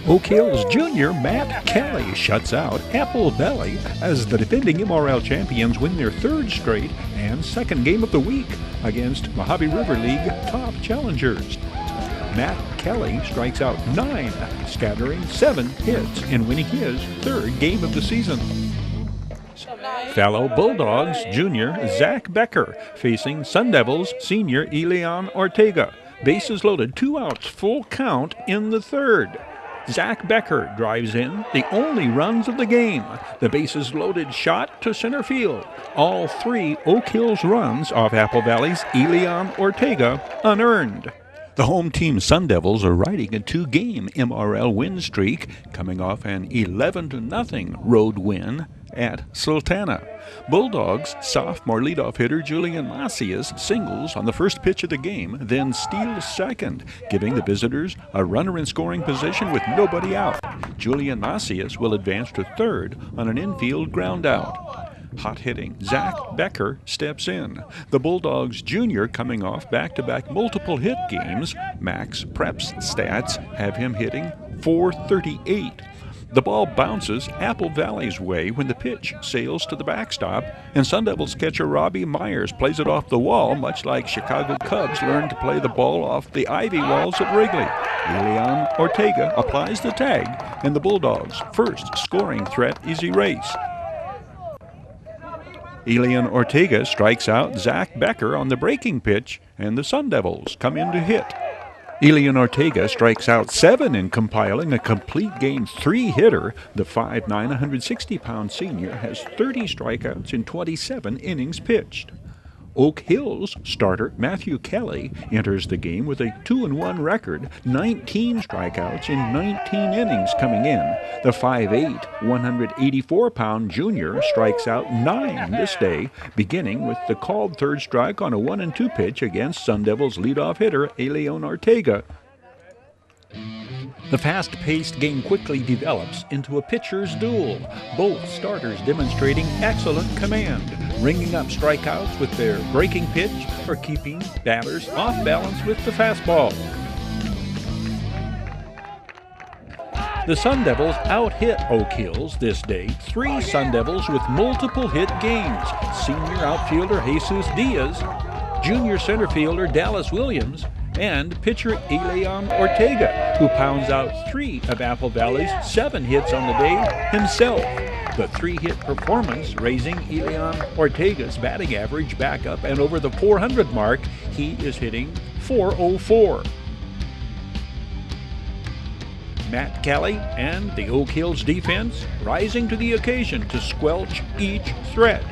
Oak Hills Jr. Matt Kelly shuts out Apple Valley as the defending MRL champions win their third straight and second game of the week against Mojave River League top challengers. Matt Kelly strikes out 9, scattering 7 hits and winning his third game of the season. Fellow Bulldogs Jr. Zack Becker facing Sun Devils Senior Elian Ortega. Bases loaded, 2 outs, full count in the third. Zack Becker drives in the only runs of the game. The bases loaded shot to center field. All 3 Oak Hills runs off Apple Valley's Elian Ortega unearned. The home team Sun Devils are riding a 2-game MRL win streak, coming off an 11-0 road win at Sultan. Bulldogs sophomore leadoff hitter Julian Macias singles on the first pitch of the game, then steals second, giving the visitors a runner in scoring position with nobody out. Julian Macias will advance to third on an infield ground out. Hot-hitting Zack Becker steps in. The Bulldogs Jr. coming off back-to-back multiple hit games. Max Prep's stats have him hitting .438. The ball bounces Apple Valley's way when the pitch sails to the backstop, and Sun Devils catcher Robbie Myers plays it off the wall, much like Chicago Cubs learned to play the ball off the ivy walls at Wrigley. Elian Ortega applies the tag, and the Bulldogs' first scoring threat is erased. Elian Ortega strikes out Zack Becker on the breaking pitch, and the Sun Devils come in to hit. Elian Ortega strikes out 7 in compiling a complete game 3-hitter. The 5'9", 160-pound senior has 30 strikeouts in 27 innings pitched. Oak Hills starter Matthew Kelly enters the game with a 2-1 record, 19 strikeouts in 19 innings coming in. The 5'8", 184-pound junior strikes out 9 this day, beginning with the called third strike on a 1-2 pitch against Sun Devils leadoff hitter Elian Ortega. The fast-paced game quickly develops into a pitcher's duel, both starters demonstrating excellent command, ringing up strikeouts with their breaking pitch or keeping batters off balance with the fastball. The Sun Devils out-hit Oak Hills this day, 3 Sun Devils with multiple hit games. Senior outfielder Jesus Diaz, junior center fielder Dallas Williams, and pitcher Elian Ortega, who pounds out 3 of Apple Valley's 7 hits on the day himself. The 3-hit performance raising Elian Ortega's batting average back up and over the 400 mark. He is hitting .404. Matt Kelly and the Oak Hills defense rising to the occasion to squelch each threat.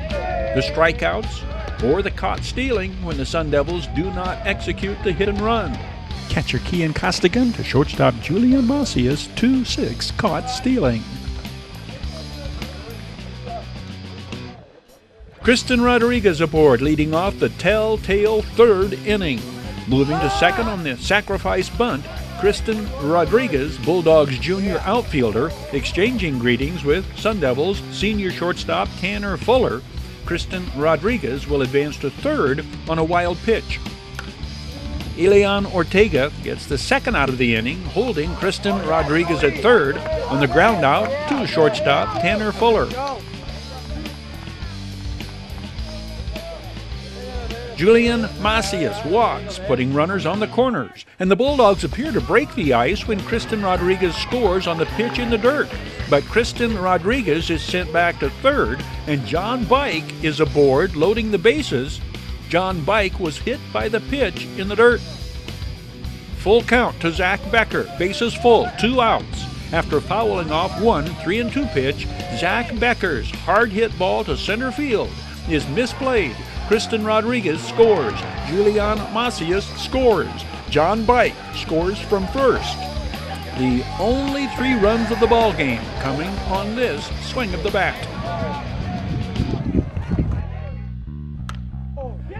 The strikeouts or the caught stealing when the Sun Devils do not execute the hit and run. Catcher Kian Costigan to shortstop Julian Macias, 2-6 caught stealing. Kristen Rodriguez aboard, leading off the telltale third inning. Moving to second on the sacrifice bunt, Kristen Rodriguez, Bulldogs junior outfielder, exchanging greetings with Sun Devils senior shortstop Tanner Fuller. Kristen Rodriguez will advance to third on a wild pitch. Elian Ortega gets the second out of the inning, holding Kristen Rodriguez at third on the ground out to shortstop Tanner Fuller. Julian Macias walks, putting runners on the corners, and the Bulldogs appear to break the ice when Kristen Rodriguez scores on the pitch in the dirt. But Kristen Rodriguez is sent back to third, and John Bike is aboard loading the bases. John Bike was hit by the pitch in the dirt. Full count to Zack Becker, bases full, 2 outs. After fouling off one 3-2 pitch, Zack Becker's hard-hit ball to center field is misplayed. Kristen Rodriguez scores. Julian Macias scores. John Bike scores from first. The only 3 runs of the ball game coming on this swing of the bat.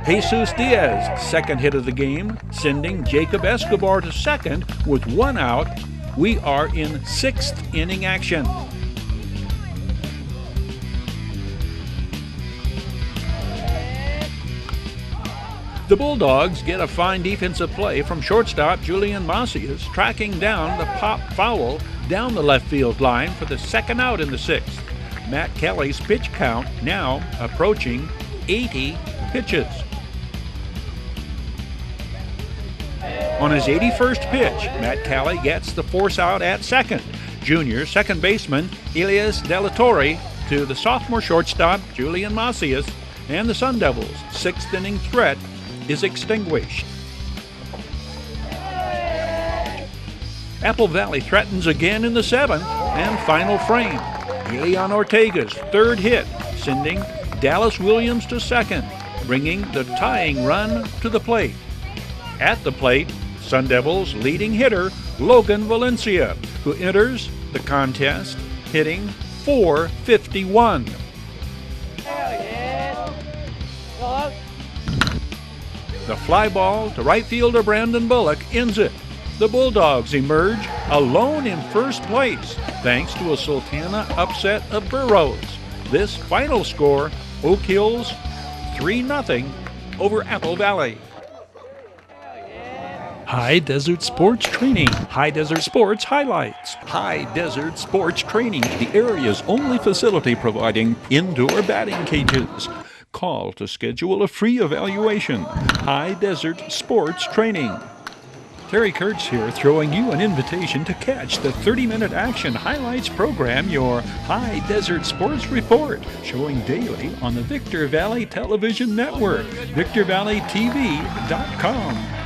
Jesus Diaz, second hit of the game, sending Jacob Escobar to second with 1 out. We are in 6th inning action. The Bulldogs get a fine defensive play from shortstop Julian Macias, tracking down the pop foul down the left field line for the second out in the sixth. Matt Kelly's pitch count now approaching 80 pitches. On his 81st pitch, Matt Kelly gets the force out at second. Junior second baseman Elias De La Torre to the sophomore shortstop Julian Macias, and the Sun Devils' sixth inning threat is extinguished. Apple Valley threatens again in the seventh and final frame. Elian Ortega's third hit, sending Dallas Williams to second, bringing the tying run to the plate. At the plate, Sun Devils' leading hitter Logan Valencia, who enters the contest hitting .451. The fly ball to right fielder Brandon Bullock ends it. The Bulldogs emerge alone in first place thanks to a Sultana upset of Burros. This final score, Oak Hills 3-0 over Apple Valley. High Desert Sports Training. High Desert Sports highlights. High Desert Sports Training, the area's only facility providing indoor batting cages. Call to schedule a free evaluation. High Desert Sports Training. Terry Kurtz here, throwing you an invitation to catch the 30-minute action highlights program, your High Desert Sports Report, showing daily on the Victor Valley Television Network, VictorValleyTV.com.